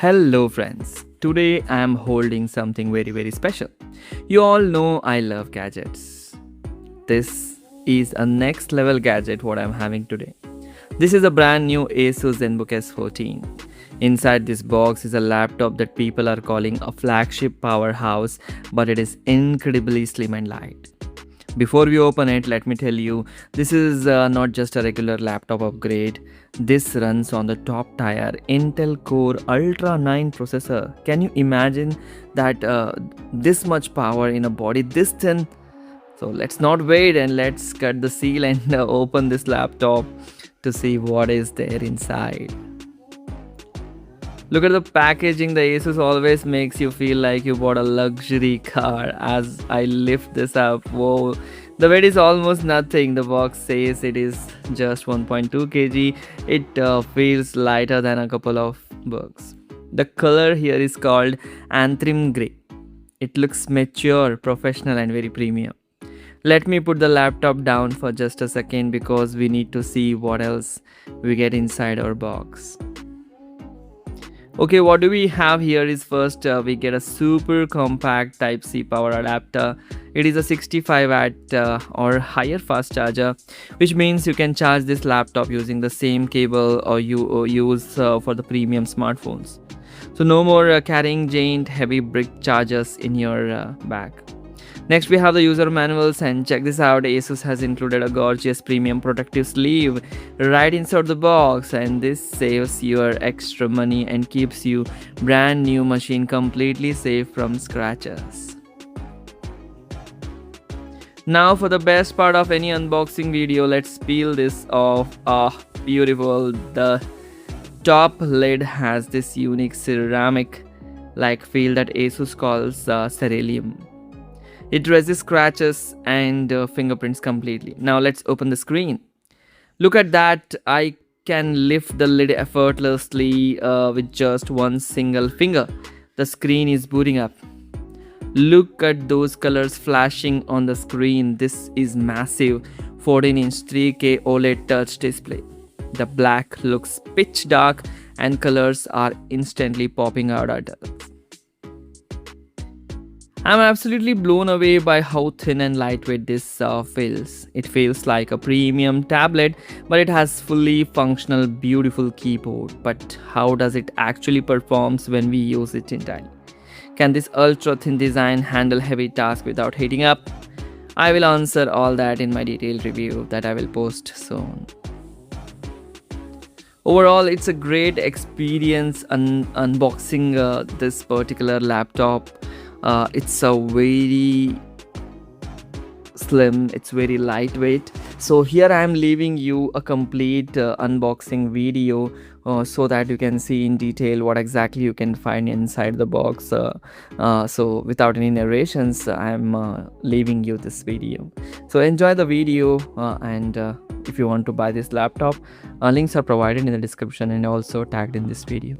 Hello friends, today I am holding something very special. You all know I love gadgets. This is a next level gadget what I am having today. This is a brand new Asus Zenbook S14. Inside this box is a laptop that people are calling a flagship powerhouse, but it is incredibly slim and light. Before we open it, let me tell you, this is not just a regular laptop upgrade. This runs on the top tier Intel Core Ultra 9 processor. Can you imagine that this much power in a body this thin? So let's not wait and let's cut the seal and open this laptop to see what is there inside. Look at the packaging. The Asus always makes you feel like you bought a luxury car. As I lift this up, whoa, the weight is almost nothing. The box says it is just 1.2 kg. It feels lighter than a couple of books. The color here is called Antrim Grey. It looks mature, professional and very premium. Let me put the laptop down for just a second because we need to see what else we get inside our box. Okay, what do we have here is first we get a super compact Type-C power adapter. It is a 65 watt or higher fast charger, which means you can charge this laptop using the same cable or you use for the premium smartphones. So no more carrying giant heavy brick chargers in your bag. Next we have the user manuals, and check this out. Asus has included a gorgeous premium protective sleeve right inside the box, and this saves your extra money and keeps your brand new machine completely safe from scratches. Now for the best part of any unboxing video, let's peel this off. Beautiful. The top lid has this unique ceramic like feel that Asus calls ceruleum. It resists scratches and fingerprints completely. Now let's open the screen. Look at that. I can lift the lid effortlessly with just one single finger. The screen is booting up. Look at those colors flashing on the screen. This is massive 14-inch 3K OLED touch display. The black looks pitch dark and colors are instantly popping out at us. I'm absolutely blown away by how thin and lightweight this feels. It feels like a premium tablet, but it has fully functional, beautiful keyboard. But how does it actually performs when we use it entirely? Can this ultra thin design handle heavy tasks without heating up? I will answer all that in my detailed review that I will post soon. Overall, it's a great experience unboxing this particular laptop. It's a very slim, it's very lightweight. So here I am leaving you a complete unboxing video so that you can see in detail what exactly you can find inside the box. So without any narrations, I am leaving you this video. So enjoy the video and if you want to buy this laptop, links are provided in the description and also tagged in this video.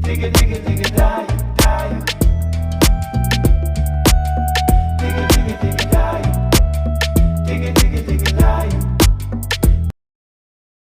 digga digga digga die.